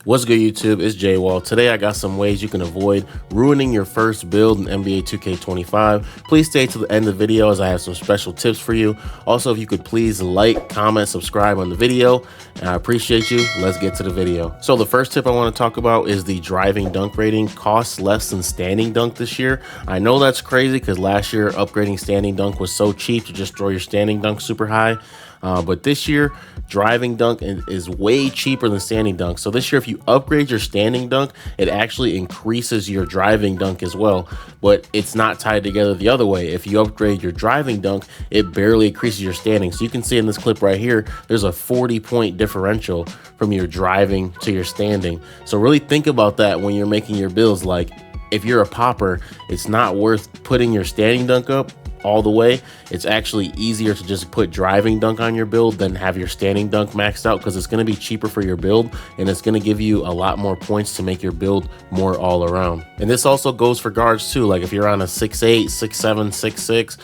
What's good, YouTube? It's Jay Wall. Today I got some ways you can avoid ruining your first build in NBA 2K25. Please stay to the end of the video as I have some special tips for you. Also, if you could please like, comment, subscribe on the video, and I appreciate you. Let's get to the video. So the first tip I want to talk about is the driving dunk rating costs less than standing dunk this year. I know that's crazy because last year upgrading standing dunk was so cheap to just throw your standing dunk super high. But this year, driving dunk is way cheaper than standing dunk. So this year, if you upgrade your standing dunk, it actually increases your driving dunk as well. But it's not tied together the other way. If you upgrade your driving dunk, it barely increases your standing. So you can see in this clip right here, there's a 40-point differential from your driving to your standing. So really think about that when you're making your builds. Like, if you're a popper, it's not worth putting your standing dunk up all the way. It's actually easier to just put driving dunk on your build than have your standing dunk maxed out, because it's going to be cheaper for your build and it's going to give you a lot more points to make your build more all around. And this also goes for guards too. Like if you're on a 6'8", 6'7", 6'6",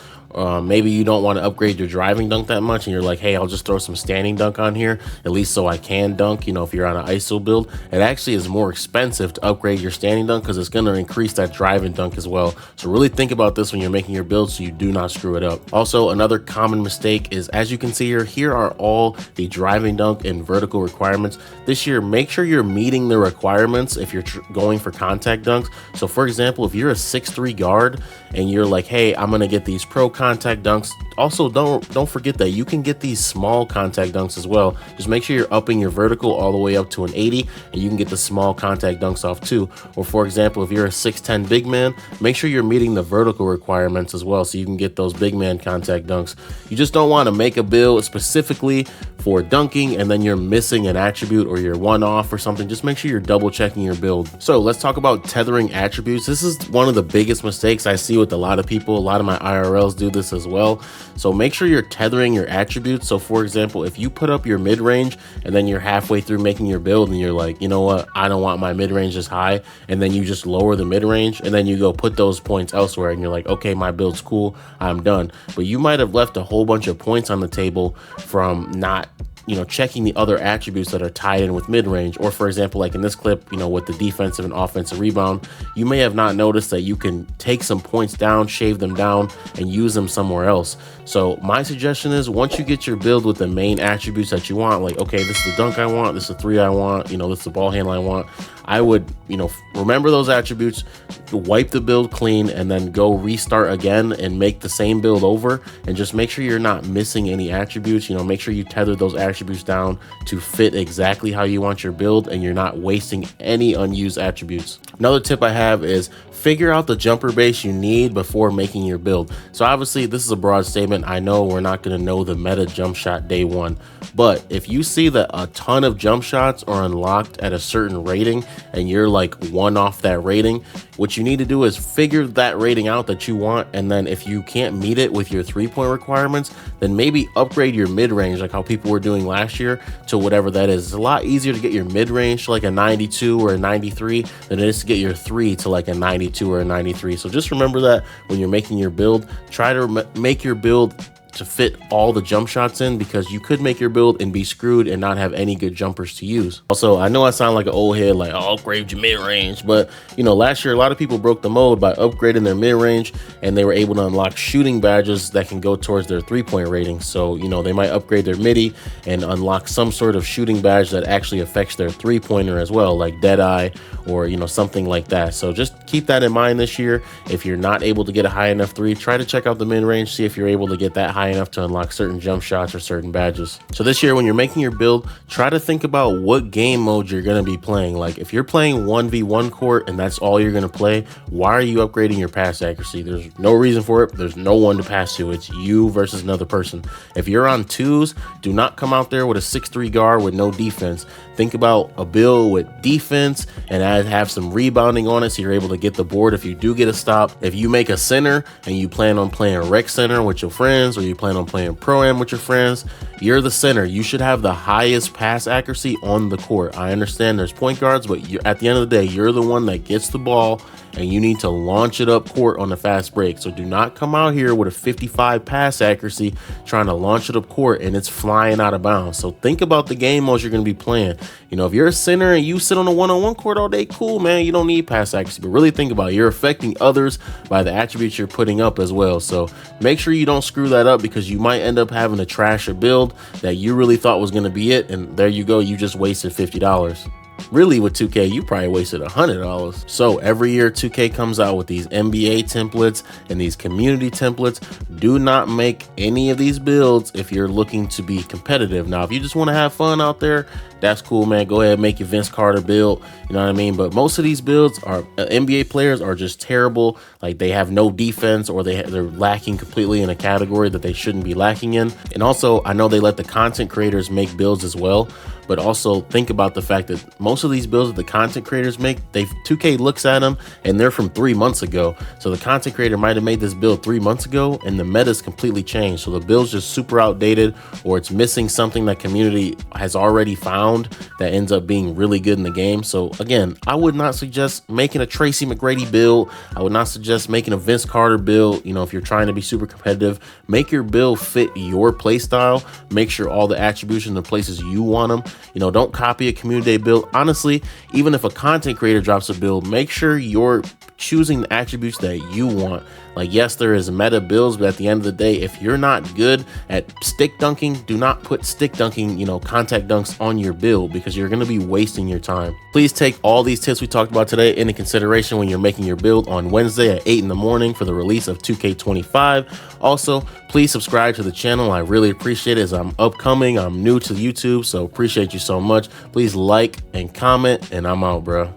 maybe you don't want to upgrade your driving dunk that much and you're like, hey, I'll just throw some standing dunk on here, at least so I can dunk. You know, if you're on an ISO build, it actually is more expensive to upgrade your standing dunk because it's going to increase that driving dunk as well. So really think about this when you're making your build so you do not screw it up. Also, another common mistake is, as you can see here are all the driving dunk and vertical requirements. This year, make sure you're meeting the requirements if you're going for contact dunks. So for example, if you're a 6'3" guard and you're like, hey, I'm going to get these pro contact dunks. Also, don't forget that you can get these small contact dunks as well. Just make sure you're upping your vertical all the way up to an 80 and you can get the small contact dunks off too. Or for example, if you're a 6'10" big man, make sure you're meeting the vertical requirements as well so you can get those big man contact dunks. You just don't want to make a build specifically for dunking and then you're missing an attribute or you're one off or something. Just make sure you're double checking your build. So let's talk about tethering attributes. This is one of the biggest mistakes I see with a lot of people. A lot of my IRLs do this as well. So make sure you're tethering your attributes. So for example, if you put up your mid-range and then you're halfway through making your build and you're like, you know what, I don't want my mid-range as high, and then you just lower the mid-range and then you go put those points elsewhere and you're like, okay, my build's cool, I'm done. But you might have left a whole bunch of points on the table from not, you know, checking the other attributes that are tied in with mid-range. Or for example, like in this clip, you know, with the defensive and offensive rebound, you may have not noticed that you can take some points down, shave them down, and use them somewhere else. So my suggestion is, once you get your build with the main attributes that you want, like, okay, this is the dunk I want, this is the three I want, you know, this is the ball handle I want, I would, you know, remember those attributes, wipe the build clean, and then go restart again and make the same build over, and just make sure you're not missing any attributes. You know, make sure you tether those attributes down to fit exactly how you want your build and you're not wasting any unused attributes. Another tip I have is figure out the jumper base you need before making your build. So obviously this is a broad statement. I know we're not going to know the meta jump shot day one, but if you see that a ton of jump shots are unlocked at a certain rating and you're like one off that rating, what you need to do is figure that rating out that you want, and then if you can't meet it with your 3-point requirements, then maybe upgrade your mid-range like how people were doing last year to whatever that is. It's a lot easier to get your mid-range to like a 92 or a 93 than it is to get your 3 to like a 92 or a 93. So just remember that when you're making your build. Try to make your build to fit all the jump shots in, because you could make your build and be screwed and not have any good jumpers to use. Also, I know I sound like an old head, like, oh, upgrade your mid-range, but you know, last year a lot of people broke the mold by upgrading their mid-range and they were able to unlock shooting badges that can go towards their 3-point rating. So, you know, they might upgrade their midi and unlock some sort of shooting badge that actually affects their 3-pointer as well, like Deadeye or, you know, something like that. So just keep that in mind this year. If you're not able to get a high enough 3, try to check out the mid-range, see if you're able to get that high enough to unlock certain jump shots or certain badges. So this year, when you're making your build, try to think about what game mode you're going to be playing. Like if you're playing 1v1 court and that's all you're going to play, why are you upgrading your pass accuracy? There's no reason for it. There's no one to pass to. It's you versus another person. If you're on 2s, do not come out there with a 6'3" guard with no defense. Think about a build with defense and have some rebounding on it so you're able to get the board if you do get a stop. If you make a center and you plan on playing rec center with your friends, or you plan on playing pro-am with your friends, you're the center. You should have the highest pass accuracy on the court. I understand there's point guards, but at the end of the day, you're the one that gets the ball and you need to launch it up court on the fast break. So do not come out here with a 55 pass accuracy trying to launch it up court and it's flying out of bounds. So think about the game modes you're going to be playing. You know, if you're a center and you sit on a one-on-one court all day, cool, man, you don't need pass accuracy. But really think about it. You're affecting others by the attributes you're putting up as well. So make sure you don't screw that up, because you might end up having to trash a build that you really thought was going to be it, and there you go, you just wasted $50. Really, with 2K, you probably wasted $100. So every year 2K comes out with these NBA templates and these community templates. Do not make any of these builds if you're looking to be competitive. Now, if you just want to have fun out there, that's cool, man. Go ahead, make your Vince Carter build. You know what I mean? But most of these builds are NBA players are just terrible. Like, they have no defense, or they're lacking completely in a category that they shouldn't be lacking in. And also, I know they let the content creators make builds as well, but also think about the fact that most of these builds that the content creators make, 2K looks at them and they're from 3 months ago. So the content creator might have made this build 3 months ago and the meta's completely changed. So the build's just super outdated, or it's missing something that community has already found that ends up being really good in the game. So again, I would not suggest making a Tracy McGrady build. I would not suggest making a Vince Carter build. You know, if you're trying to be super competitive, make your build fit your play style. Make sure all the attributes in the places you want them. You know, don't copy a community day build. Honestly, even if a content creator drops a build, make sure you're choosing the attributes that you want. Like, yes, there is meta builds, but at the end of the day, if you're not good at stick dunking, do not put stick dunking, you know, contact dunks on your build, because you're going to be wasting your time. Please take all these tips we talked about today into consideration when you're making your build on Wednesday at 8 in the morning for the release of 2K25. Also, please subscribe to the channel. I really appreciate it, as I'm upcoming. I'm new to YouTube, so appreciate you so much. Please like and comment, and I'm out, bro.